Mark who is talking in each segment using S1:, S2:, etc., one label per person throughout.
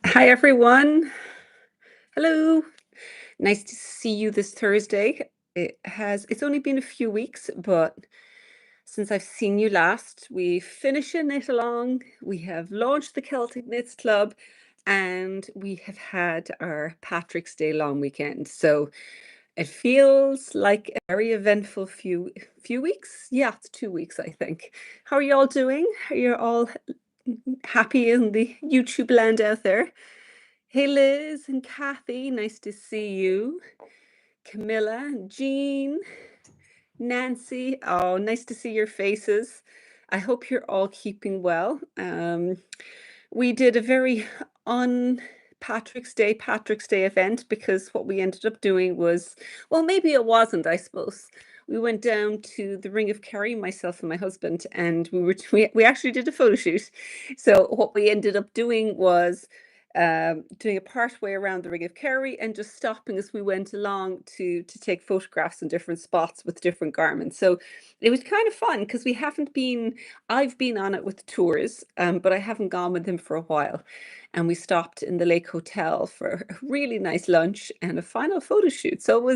S1: Hi, everyone. Hello. Nice to see you this Thursday. It's only been a few weeks, but since I've seen you last, we finished a knit along, we have launched the Celtic Knits Club, and we have had our Patrick's Day long weekend. So it feels like a very eventful few weeks. Yeah, it's 2 weeks, I think. How are you all doing? Are you all happy in the YouTube land out there? Hey Liz and Kathy, nice to see you. Camilla, Jean, Nancy, oh, nice to see your faces. I hope you're all keeping well. We did a very on Patrick's Day event because what we ended up doing was, well, maybe it wasn't, I suppose. We went down to the Ring of Kerry, myself and my husband, and we actually did a photo shoot. So what we ended up doing was doing a part way around the Ring of Kerry and just stopping as we went along to take photographs in different spots with different garments. So it was kind of fun because we haven't been. I've been on it with tours, but I haven't gone with him for a while. And we stopped in the Lake Hotel for a really nice lunch and a final photo shoot. So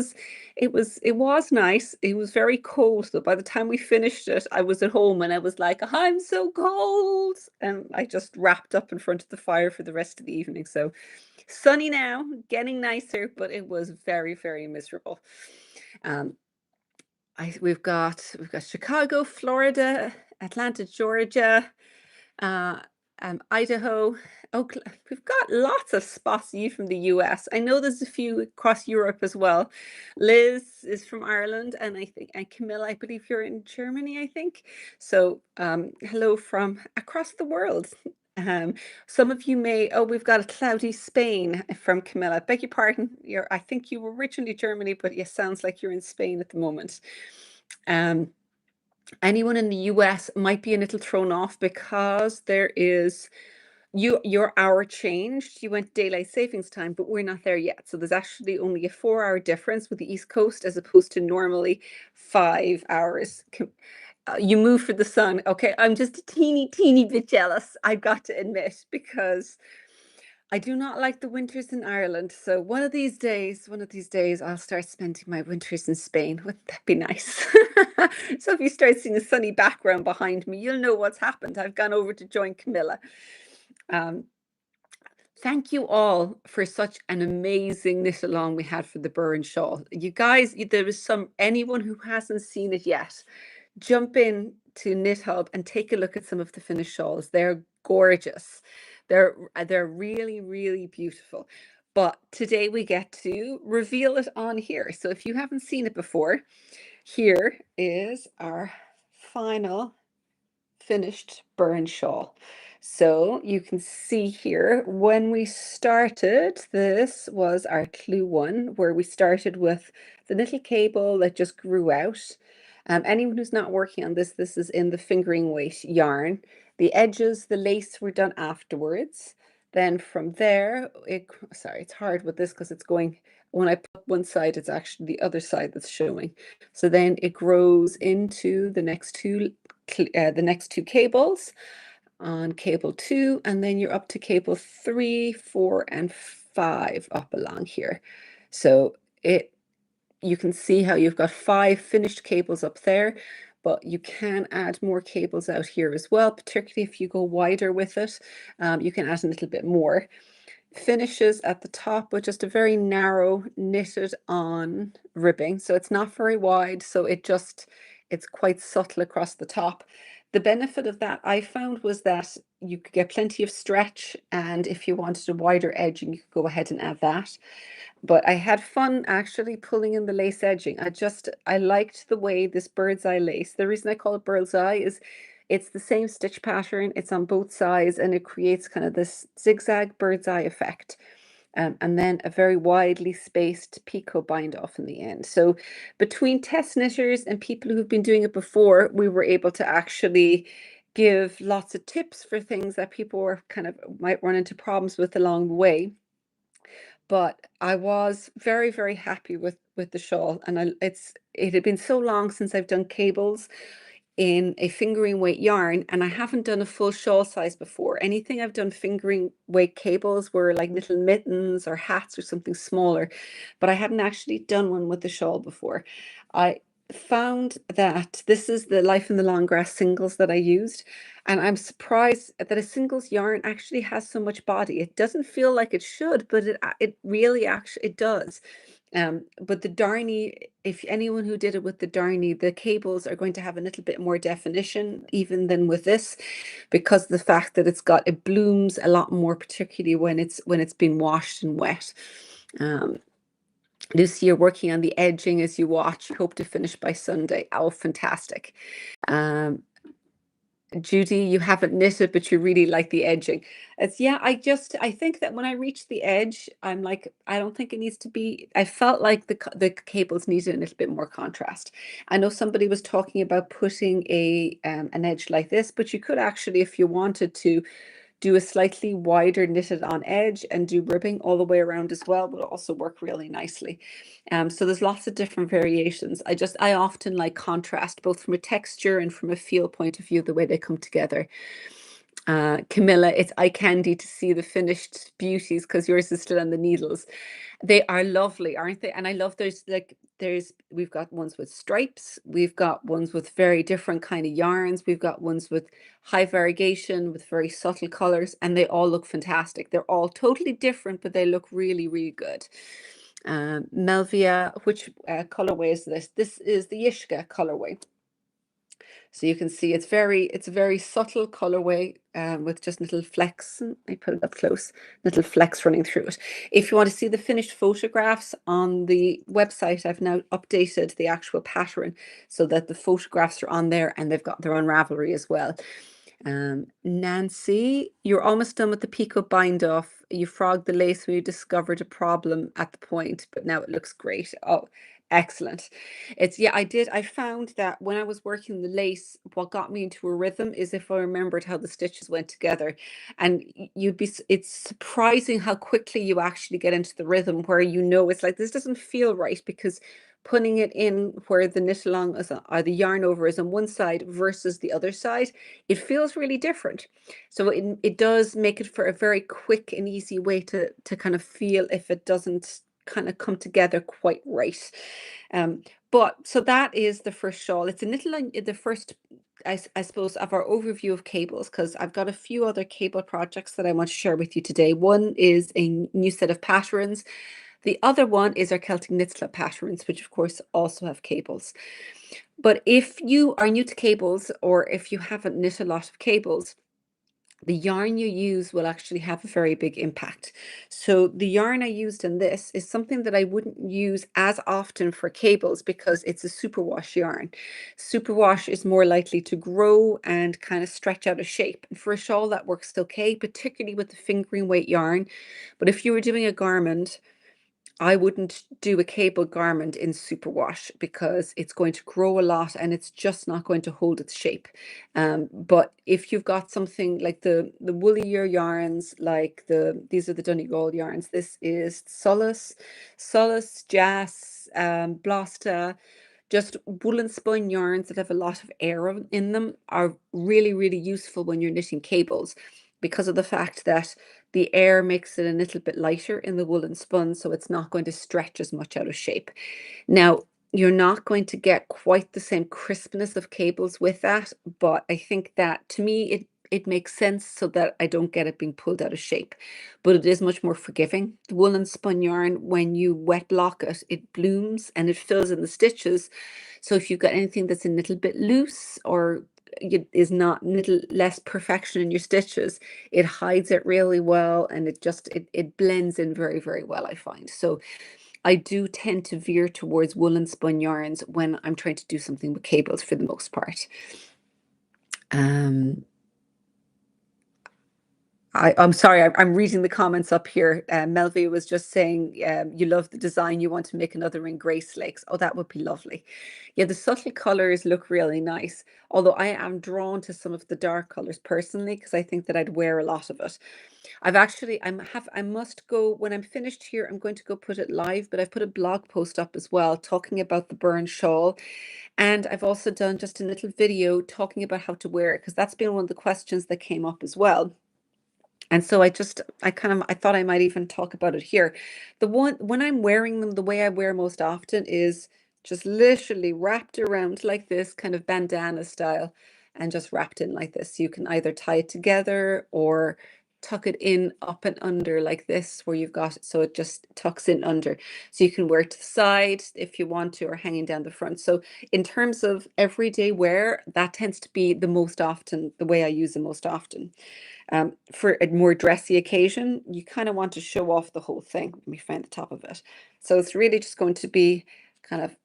S1: it was nice. It was very cold. So by the time we finished it, I was at home and I was like, I'm so cold. And I just wrapped up in front of the fire for the rest of the evening. So sunny now, getting nicer, but it was very, very miserable. Um, we've got Chicago, Florida, Atlanta, Georgia, uh, Idaho. We've got lots of spots you from the US. I know there's a few across Europe as well. Liz is from Ireland, and Camilla, I believe you're in Germany, I think. So, hello from across the world. Um, some of you we've got a cloudy Spain from Camilla. Beg your pardon. I think you were originally Germany, but it sounds like you're in Spain at the moment. Um, Anyone in the US might be a little thrown off because your hour changed. You went daylight savings time, but we're not there yet. So there's actually only a 4 hour difference with the East Coast as opposed to normally 5 hours. You move for the sun. Okay, I'm just a teeny bit jealous, I've got to admit, because I do not like the winters in Ireland. So one of these days, I'll start spending my winters in Spain. Wouldn't that be nice? So if you start seeing a sunny background behind me, you'll know what's happened. I've gone over to join Camilla. Um, Thank you all for such an amazing knit along we had for the Burren Shawl. You guys, anyone who hasn't seen it yet, jump in to Knit Hub and take a look at some of the finished shawls. They're gorgeous. They're really, really beautiful. But today we get to reveal it on here. So if you haven't seen it before, here is our final finished Burren Shawl. So you can see here when we started, this was our clue one, where we started with the little cable that just grew out. Anyone who's not working on this is in the fingering weight yarn. The edges, the lace were done afterwards. Then from there, sorry, it's hard with this because it's going, when I put one side, it's actually the other side that's showing. So then it grows into the next two cables on cable 2, and then you're up to cable 3, 4, and 5 up along here. So you can see how you've got 5 finished cables up there, but you can add more cables out here as well, particularly if you go wider with it. You can add a little bit more. Finishes at the top with just a very narrow knitted on ribbing. So it's not very wide, so it's quite subtle across the top. The benefit of that I found was that you could get plenty of stretch, and if you wanted a wider edging, you could go ahead and add that. But I had fun actually pulling in the lace edging. I liked the way this bird's eye lace, the reason I call it bird's eye is it's the same stitch pattern, it's on both sides, and it creates kind of this zigzag bird's eye effect. And then a very widely spaced picot bind off in the end. So between test knitters and people who've been doing it before, we were able to actually give lots of tips for things that people were might run into problems with along the way. But I was very, very happy with the shawl, and it had been so long since I've done cables. in a fingering weight yarn, and I haven't done a full shawl size before. Anything I've done fingering weight cables were like little mittens or hats or something smaller, but I hadn't actually done one with the shawl before. I found that this is the Life in the Long Grass singles that I used, and I'm surprised that a singles yarn actually has so much body. It doesn't feel like it should, but it really actually it does. But the darny, if anyone who did it with the darny, the cables are going to have a little bit more definition even than with this, because the fact that it blooms a lot more, particularly when it's been washed and wet. Um, Lucy, you're working on the edging as you watch. Hope to finish by Sunday. Oh, fantastic. Um, Judy, you haven't knitted, but you really like the edging. It's yeah, I think that when I reach the edge, I'm like, I don't think it needs to be. I felt like the cables needed a little bit more contrast. I know somebody was talking about putting a an edge like this, but you could actually, if you wanted to, do a slightly wider knitted on edge and do ribbing all the way around as well, would also work really nicely. So there's lots of different variations. I often like contrast, both from a texture and from a feel point of view, the way they come together. Camilla, it's eye candy to see the finished beauties because yours is still on the needles. They are lovely, aren't they? And I love we've got ones with stripes, we've got ones with very different kind of yarns, we've got ones with high variegation with very subtle colors, and they all look fantastic. They're all totally different, but they look really, really good. Melvia, which colorway is this? This is the Yishka colorway. So you can see it's a very subtle colorway with just little flecks. I put it up close, little flecks running through it. If you want to see the finished photographs on the website, I've now updated the actual pattern so that the photographs are on there, and they've got their own Ravelry as well. Nancy, you're almost done with the picot bind off. You frogged the lace when you discovered a problem at the point, but now it looks great. Oh, excellent. Yeah, I found that when I was working the lace, what got me into a rhythm is if I remembered how the stitches went together. And it's surprising how quickly you actually get into the rhythm, where it's like this doesn't feel right, because putting it in where the knit along or the yarn over is on one side versus the other side, it feels really different. So it does make it for a very quick and easy way to kind of feel if it doesn't kind of come together quite right. But so that is the first shawl. It's a little the first, I suppose, of our overview of cables, because I've got a few other cable projects that I want to share with you today. One is a new set of patterns. The other one is our Celtic Knit Club patterns, which of course also have cables. But if you are new to cables, or if you haven't knit a lot of cables, the yarn you use will actually have a very big impact. So the yarn I used in this is something that I wouldn't use as often for cables, because it's a superwash yarn. Superwash is more likely to grow and kind of stretch out of shape. And for a shawl, that works okay, particularly with the fingering weight yarn. But if you were doing a garment, I wouldn't do a cable garment in superwash, because it's going to grow a lot and it's just not going to hold its shape. But if you've got something like the woollier yarns, like these are the Donegal yarns. This is Solace, Jas, Blasta. Just woolen spun yarns that have a lot of air in them are really, really useful when you're knitting cables, because of the fact that the air makes it a little bit lighter in the woolen spun, so it's not going to stretch as much out of shape. Now, you're not going to get quite the same crispness of cables with that, but I think that, to me, it makes sense so that I don't get it being pulled out of shape. But it is much more forgiving. The woolen spun yarn, when you wet lock it, it blooms and it fills in the stitches. So if you've got anything that's a little bit loose, or is not little less perfection in your stitches, it hides it really well, and it blends in very, very well, I find. So I do tend to veer towards woolen spun yarns when I'm trying to do something with cables, for the most part. Um, I'm sorry, I'm reading the comments up here. Melvie was just saying you love the design, you want to make another in Grey Slakes. Oh, that would be lovely. Yeah, the subtle colors look really nice. Although I am drawn to some of the dark colors personally, because I think that I'd wear a lot of it. I must go when I'm finished here, I'm going to go put it live, but I've put a blog post up as well talking about the Burren Shawl. And I've also done just a little video talking about how to wear it, because that's been one of the questions that came up as well. And so I thought I might even talk about it here. The one, when I'm wearing them, the way I wear most often is just literally wrapped around like this, kind of bandana style, and just wrapped in like this. You can either tie it together or tuck it in up and under like this, where you've got it so it just tucks in under. So you can wear it to the side if you want to, or hanging down the front. So in terms of everyday wear, that tends to be the most often, the way I use it most often. For a more dressy occasion, you kind of want to show off the whole thing. Let me find the top of it. So it's really just going to be kind of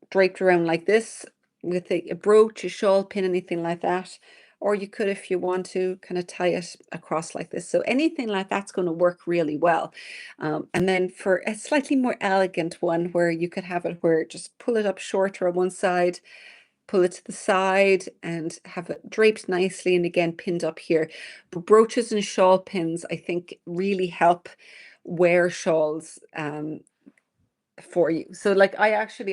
S1: draped around like this with a brooch, a shawl pin, anything like that. Or you could, if you want to, kind of tie it across like this. So anything like that's going to work really well. And then for a slightly more elegant one where you could have it where just pull it up shorter on one side, pull it to the side and have it draped nicely and again pinned up here. But brooches and shawl pins, I think, really help wear shawls for you. So like I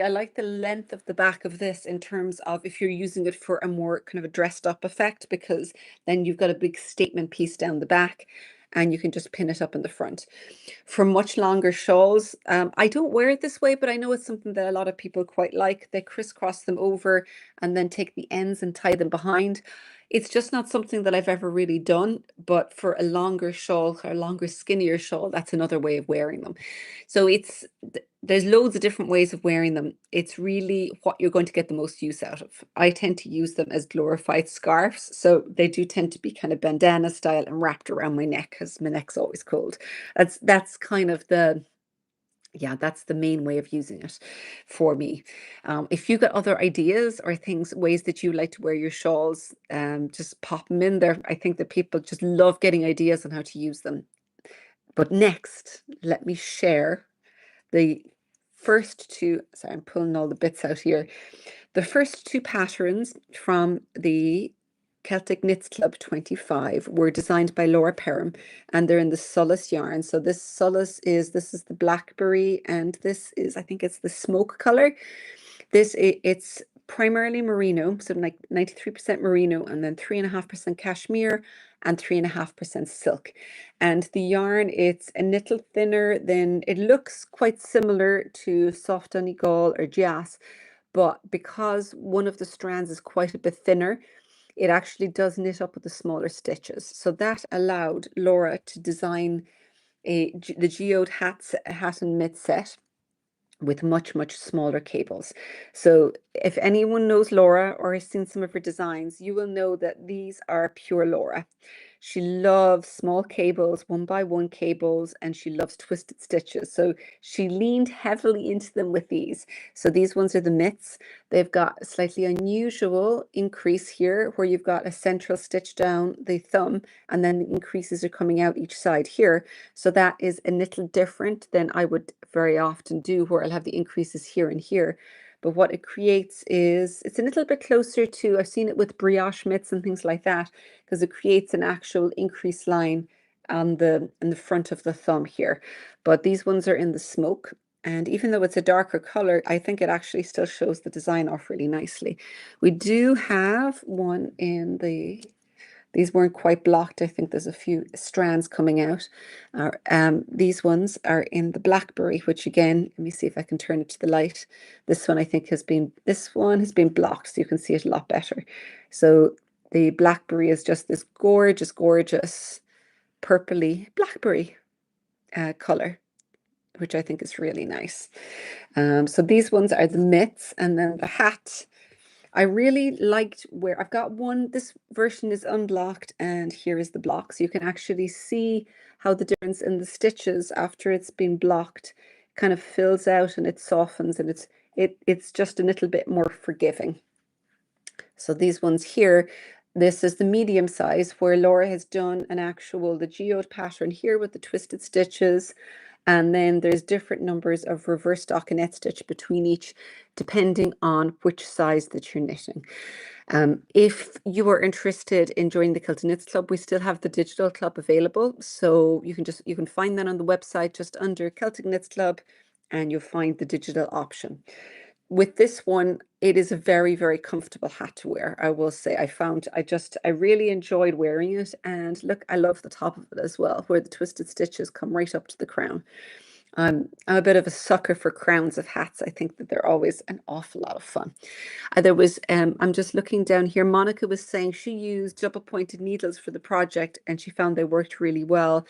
S1: like the length of the back of this in terms of if you're using it for a more kind of a dressed up effect, because then you've got a big statement piece down the back and you can just pin it up in the front. For much longer shawls, I don't wear it this way, but I know it's something that a lot of people quite like. They crisscross them over and then take the ends and tie them behind. It's just not something that I've ever really done, but for a longer shawl or a longer, skinnier shawl, that's another way of wearing them. So there's loads of different ways of wearing them. It's really what you're going to get the most use out of. I tend to use them as glorified scarves, so they do tend to be kind of bandana style and wrapped around my neck because my neck's always cold. That's kind of the yeah, that's the main way of using it for me. If you got other ideas or things, ways that you like to wear your shawls, just pop them in there. I think that people just love getting ideas on how to use them. But next, let me share the first two. Sorry, I'm pulling all the bits out here. The first two patterns from the Celtic Knits Club 25 were designed by Laura Perham and they're in the Solace yarn. So this is the blackberry and this is, I think it's the smoke color. It's primarily merino, so like 93% merino and then 3.5% cashmere and 3.5% silk. And the yarn, it's a little thinner than, it looks quite similar to soft Donegal or Jas, but because one of the strands is quite a bit thinner, it actually does knit up with the smaller stitches. So that allowed Laura to design the Geode hat and mitt set with much smaller cables. So if anyone knows Laura or has seen some of her designs, you will know that these are pure Laura. She loves small cables, 1x1 cables, and she loves twisted stitches. So she leaned heavily into them with these. So these ones are the mitts. They've got a slightly unusual increase here where you've got a central stitch down the thumb and then the increases are coming out each side here. So that is a little different than I would very often do where I'll have the increases here and here. But what it creates is, it's a little bit closer to, I've seen it with brioche mitts and things like that, because it creates an actual increase line on in the front of the thumb here. But these ones are in the smoke. And even though it's a darker color, I think it actually still shows the design off really nicely. We do have one in the, these weren't quite blocked. I think there's a few strands coming out. These ones are in the blackberry, which again, let me see if I can turn it to the light. This one I think this one has been blocked, so you can see it a lot better. So the blackberry is just this gorgeous purpley blackberry color, which I think is really nice. So these ones are the mitts, and then the hat. I really liked where I've got one, this version is unblocked and here is the block. So you can actually see how the difference in the stitches after it's been blocked kind of fills out and it softens and it's just a little bit more forgiving. So these ones here, This is the medium size where Laura has done the geode pattern here with the twisted stitches. And then there's different numbers of reverse stockinette stitch between each, depending on which size that you're knitting. If you are interested in joining the Kilted Knits Club, we still have the digital club available. So you can find that on the website just under Celtic Knits Club, and you'll find the digital option. With this one, it is a very, very comfortable hat to wear. I will say I really enjoyed wearing it. And look, I love the top of it as well, where the twisted stitches come right up to the crown. I'm a bit of a sucker for crowns of hats. I think that they're always an awful lot of fun. I'm just looking down here. Monica was saying she used double pointed needles for the project and she found they worked really well,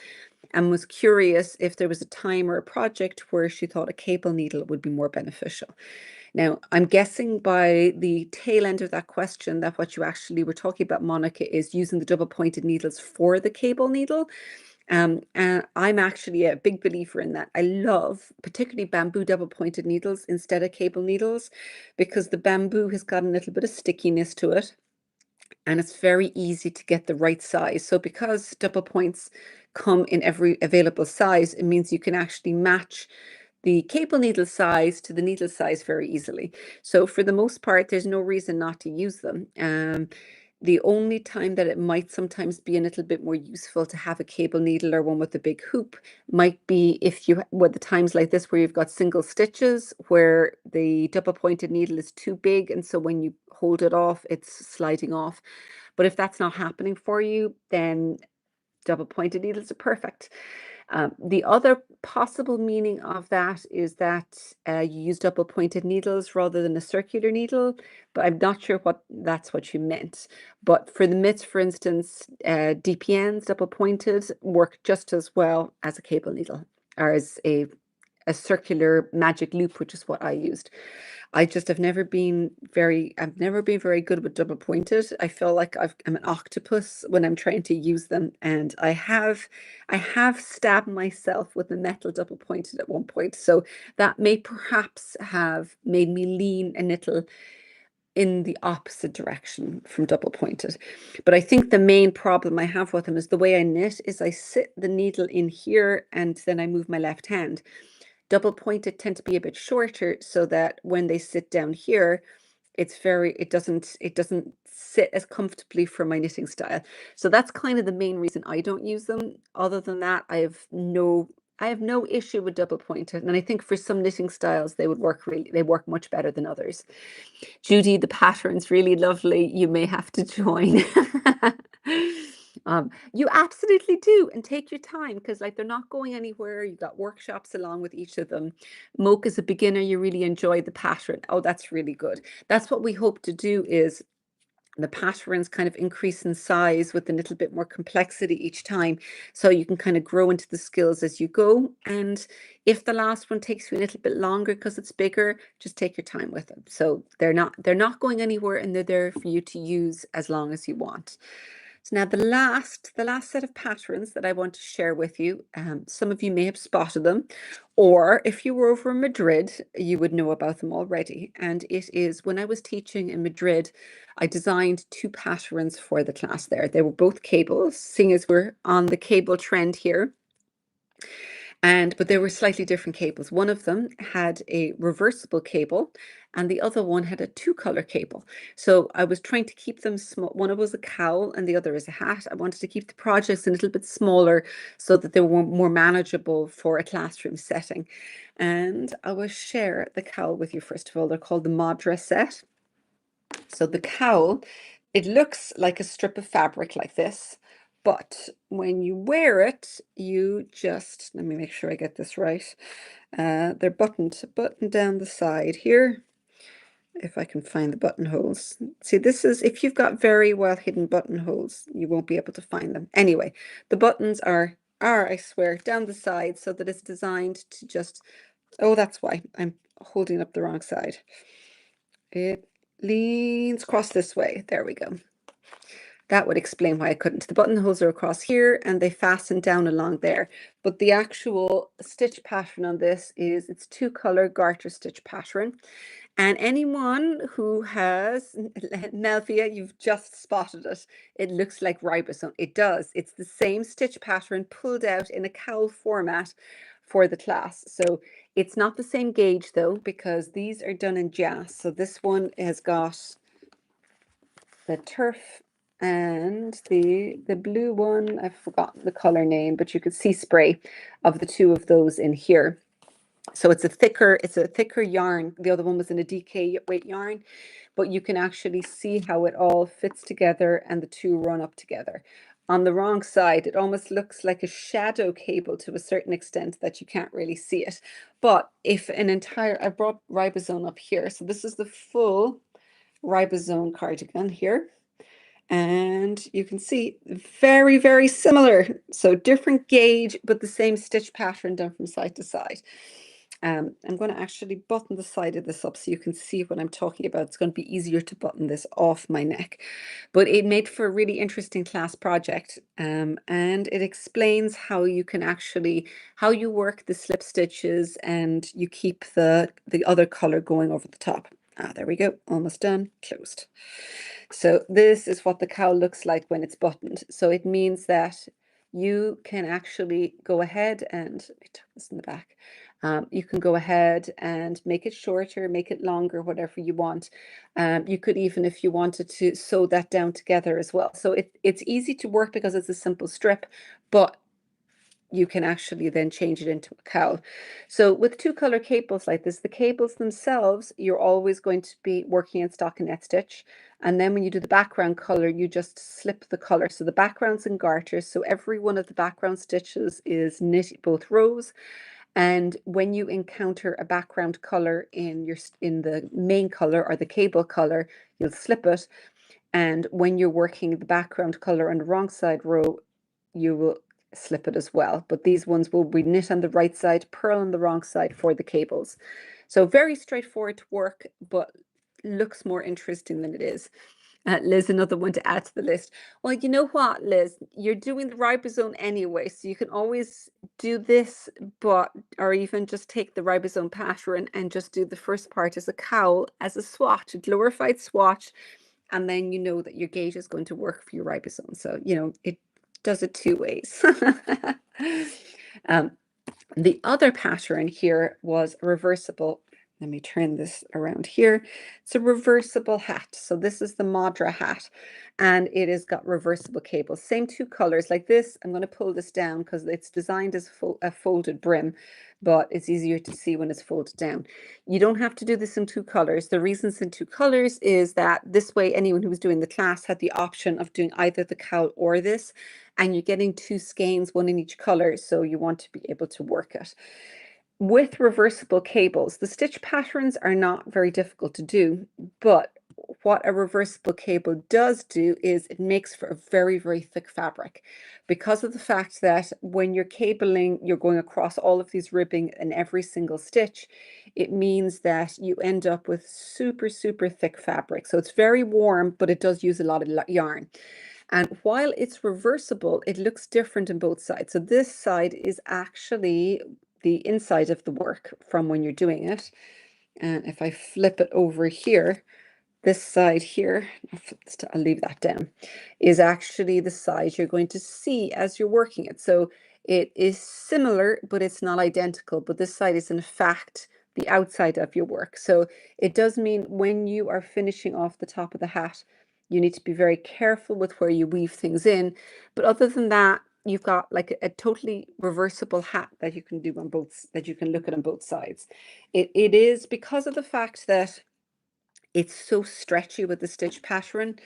S1: and was curious if there was a time or a project where she thought a cable needle would be more beneficial. Now, I'm guessing by the tail end of that question that what you actually were talking about, Monica, is using the double pointed needles for the cable needle. And I'm actually a big believer in that. I love particularly bamboo double pointed needles instead of cable needles, because the bamboo has got a little bit of stickiness to it and it's very easy to get the right size. So because double points come in every available size, it means you can actually match the cable needle size to the needle size very easily. So for the most part, there's no reason not to use them. The only time that it might sometimes be a little bit more useful to have a cable needle or one with a big hoop might be with the times like this where you've got single stitches where the double pointed needle is too big, and so when you hold it off, it's sliding off. But if that's not happening for you, then double pointed needles are perfect. The other possible meaning of that is that you use double pointed needles rather than a circular needle, but I'm not sure that's what you meant. But for the mitts, for instance, DPNs, double pointed, work just as well as a cable needle or as a circular magic loop, which is what I used. I've never been very good with double pointed. I feel like I'm an octopus when I'm trying to use them, and I have stabbed myself with a metal double pointed at one point. So that may perhaps have made me lean a little in the opposite direction from double pointed. But I think the main problem I have with them is the way I knit is I sit the needle in here and then I move my left hand. Double pointed tend to be a bit shorter so that when they sit down here, it doesn't sit as comfortably for my knitting style. So that's kind of the main reason I don't use them. Other than that, I have no issue with double pointed. And I think for some knitting styles, they work much better than others. Judy, the pattern's really lovely. You may have to join. You absolutely do, and take your time because they're not going anywhere. You've got workshops along with each of them. Moke, as a beginner, you really enjoyed the pattern. Oh, that's really good. That's what we hope to do, is the patterns kind of increase in size with a little bit more complexity each time, so you can kind of grow into the skills as you go. And if the last one takes you a little bit longer because it's bigger, just take your time with them. So they're not going anywhere, and they're there for you to use as long as you want. So now the last set of patterns that I want to share with you, some of you may have spotted them, or if you were over in Madrid, you would know about them already. And it is, when I was teaching in Madrid, I designed two patterns for the class there. They were both cables, seeing as we're on the cable trend here. But they were slightly different cables. One of them had a reversible cable and the other one had a two-color cable. So I was trying to keep them small. One was a cowl and the other is a hat. I wanted to keep the projects a little bit smaller so that they were more manageable for a classroom setting. And I will share the cowl with you first of all. They're called the Madra Set. So the cowl, it looks like a strip of fabric like this. But when you wear it, let me make sure I get this right. They're buttoned down the side here. If I can find the buttonholes. See, if you've got very well hidden buttonholes, you won't be able to find them. Anyway, the buttons are, I swear, down the side so that it's designed to just, oh, that's why I'm holding up the wrong side. It leans across this way. There we go. That would explain why I couldn't. The buttonholes are across here and they fasten down along there. But the actual stitch pattern on this it's two-color garter stitch pattern. And anyone who has Melvia, you've just spotted it. It looks like ribosome. It does. It's the same stitch pattern pulled out in a cowl format for the class. So it's not the same gauge though, because these are done in jas. So this one has got the turf and the blue one. I've forgotten the color name, but you could see spray of the two of those in here. So it's a thicker yarn. The other one was in a DK weight yarn, but you can actually see how it all fits together and the two run up together. On the wrong side, it almost looks like a shadow cable to a certain extent that you can't really see it. But if an entire, I brought ribosome up here. So this is the full ribosome cardigan here. And you can see very, very similar. So different gauge, but the same stitch pattern done from side to side. I'm going to actually button the side of this up so you can see what I'm talking about. It's going to be easier to button this off my neck. But it made for a really interesting class project. And it explains how you can actually, how you work the slip stitches and you keep the other color going over the top. Ah, there we go. Almost done. Closed. So this is what the cowl looks like when it's buttoned. So it means that you can actually go ahead and, let me tuck this in the back. You can go ahead and make it shorter, make it longer, whatever you want. You could even, if you wanted to, sew that down together as well. So it's easy to work because it's a simple strip, but you can actually then change it into a cowl. So with two color cables like this, the cables themselves, you're always going to be working in stockinette stitch. And then when you do the background color, you just slip the color. So the background's in garters. So every one of the background stitches is knit both rows. And when you encounter a background color in the main color or the cable color, you'll slip it. And when you're working the background color on the wrong side row, you will slip it as well. But these ones will be knit on the right side, purl on the wrong side for the cables. So very straightforward to work, but looks more interesting than it is. Liz, another one to add to the list. Well, you know what, Liz? You're doing the ribosome anyway, so you can always do this, but or even just take the ribosome pattern and just do the first part as a cowl, as a swatch, a glorified swatch, and then you know that your gauge is going to work for your ribosome. So, you know, it does it two ways. The other pattern here was reversible. Let me turn this around here. It's a reversible hat. So this is the Madra Hat, and it has got reversible cables. Same two colors like this. I'm going to pull this down because it's designed as a folded brim, but it's easier to see when it's folded down. You don't have to do this in two colors. The reason it's in two colors is that this way, anyone who was doing the class had the option of doing either the cowl or this, and you're getting two skeins, one in each color, so you want to be able to work it. With reversible cables, the stitch patterns are not very difficult to do, but what a reversible cable does do is it makes for a very, very thick fabric, because of the fact that when you're cabling, you're going across all of these ribbing in every single stitch. It means that you end up with super, super thick fabric. So it's very warm, but it does use a lot of yarn. And while it's reversible, it looks different on both sides. So this side is actually the inside of the work from when you're doing it. And if I flip it over here, this side here, I'll leave that down, is actually the side you're going to see as you're working it. So it is similar, but it's not identical. But this side is in fact the outside of your work. So it does mean when you are finishing off the top of the hat, you need to be very careful with where you weave things in. But other than that, you've got like a totally reversible hat that you can do on both, that you can look at on both sides. It is because of the fact that it's so stretchy with the stitch pattern.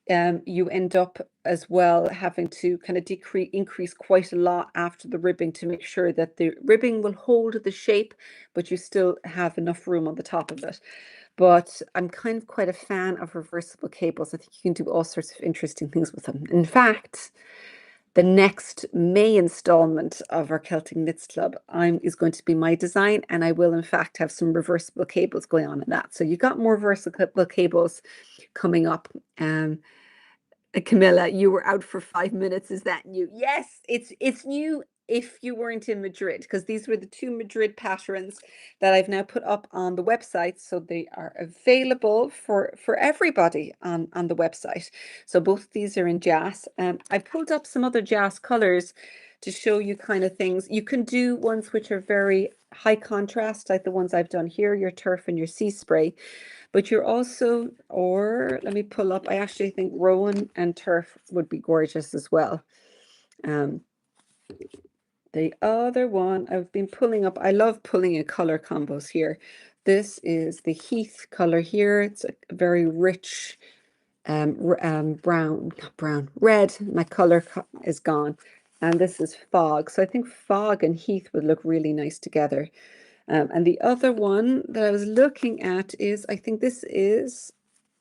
S1: You end up as well having to kind of increase quite a lot after the ribbing to make sure that the ribbing will hold the shape, but you still have enough room on the top of it. But I'm kind of quite a fan of reversible cables. I think you can do all sorts of interesting things with them. In fact, the next May installment of our Celtic Knits Club is going to be my design, and I will in fact have some reversible cables going on in that. So you got more reversible cables coming up. Camilla, you were out for 5 minutes. Is that new? Yes, it's new. if you weren't in Madrid, because these were the 2 Madrid patterns that I've now put up on the website, so they are available for everybody on the website. So both of these are in jas. I pulled up some other jas colors to show you kind of things. You can do ones which are very high contrast, like the ones I've done here, your turf and your sea spray. But you're also, or let me pull up, I actually think rowan and turf would be gorgeous as well. The other one I've been pulling up, I love pulling in color combos here. This is the heath color here. It's a very rich red. My color is gone. And this is fog. So I think fog and heath would look really nice together. And the other one that I was looking at is, I think this is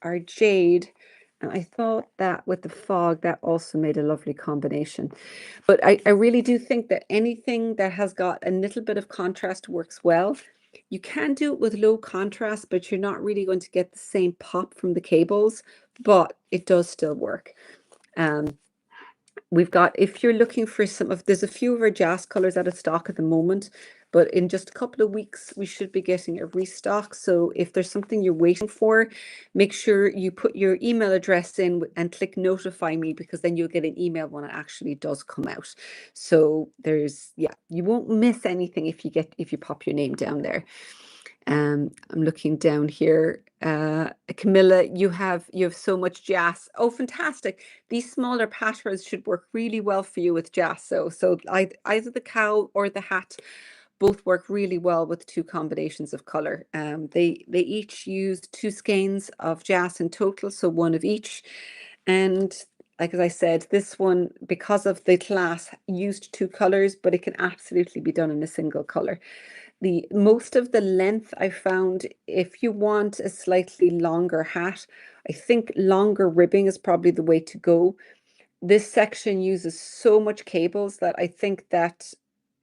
S1: our jade. And I thought that with the fog, that also made a lovely combination. But I really do think that anything that has got a little bit of contrast works well. You can do it with low contrast, but you're not really going to get the same pop from the cables, but it does still work. We've got, if you're looking for there's a few of our jas colors out of stock at the moment, but in just a couple of weeks, we should be getting a restock. So if there's something you're waiting for, make sure you put your email address in and click notify me, because then you'll get an email when it actually does come out. So you won't miss anything if you pop your name down there. I'm looking down here. Camilla, you have so much jas. Oh, fantastic. These smaller patterns should work really well for you with jas. So either the cowl or the hat both work really well with 2 combinations of color. They each use 2 skeins of jas in total, so 1 of each. And like as I said, this one, because of the class, used 2 colors, but it can absolutely be done in a single color. Most of the length I found, if you want a slightly longer hat, I think longer ribbing is probably the way to go. This section uses so much cables that I think that,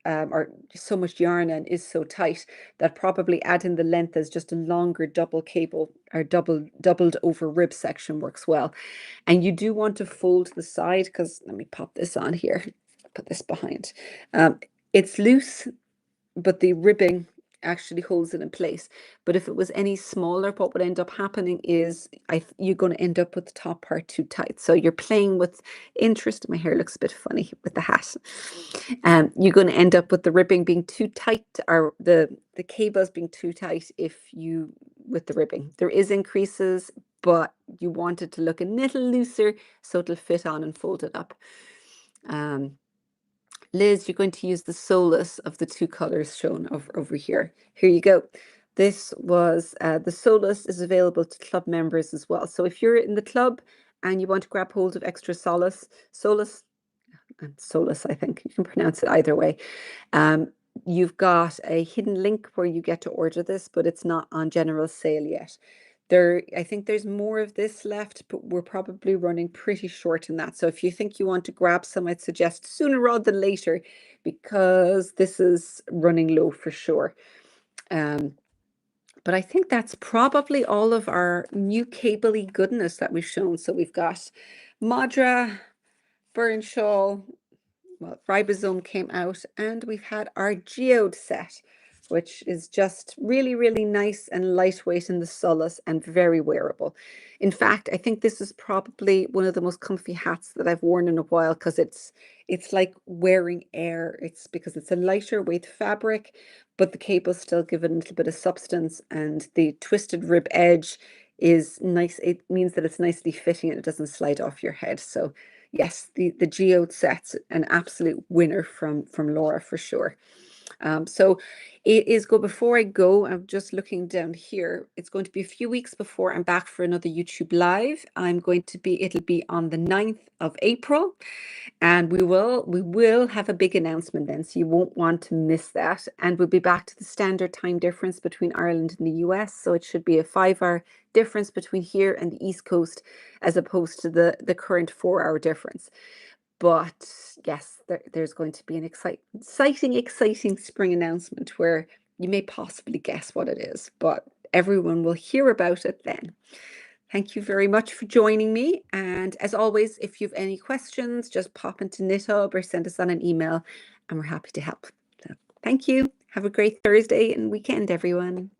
S1: or so much yarn and is so tight that probably adding the length as just a longer double cable or doubled over rib section works well. And you do want to fold the side, because let me pop this on here, put this behind. It's loose, but the ribbing actually holds it in place. But if it was any smaller, what would end up happening is you're going to end up with the top part too tight. So you're playing with interest. My hair looks a bit funny with the hat. You're going to end up with the ribbing being too tight, or the cables being too tight with the ribbing. There is increases, but you want it to look a little looser so it'll fit on and fold it up. Liz, you're going to use the solus of the 2 colors shown over here. Here you go. This was, the solus is available to club members as well. So if you're in the club and you want to grab hold of extra solus, I think you can pronounce it either way. You've got a hidden link where you get to order this, but it's not on general sale yet. I think there's more of this left, but we're probably running pretty short in that. So if you think you want to grab some, I'd suggest sooner rather than later, because this is running low for sure. But I think that's probably all of our new cable-y goodness that we've shown. So we've got Madra, Burren Shawl, well, Ribosome came out, and we've had our Geode Set, which is just really, really nice and lightweight in the solace and very wearable. In fact, I think this is probably one of the most comfy hats that I've worn in a while, because it's like wearing air. It's because it's a lighter weight fabric, but the cables still give it a little bit of substance, and the twisted rib edge is nice. It means that it's nicely fitting and it doesn't slide off your head. So yes, the Geode Set's an absolute winner from Laura for sure. So it is before I go, I'm just looking down here. It's going to be a few weeks before I'm back for another YouTube live. It'll be on the 9th of April. And we will have a big announcement then, so you won't want to miss that. And we'll be back to the standard time difference between Ireland and the US. So it should be a 5-hour difference between here and the East Coast, as opposed to the current 4-hour difference. But yes, there's going to be an exciting spring announcement where you may possibly guess what it is, but everyone will hear about it then. Thank you very much for joining me. And as always, if you have any questions, just pop into KnitHub or send us on an email, and we're happy to help. So, thank you. Have a great Thursday and weekend, everyone.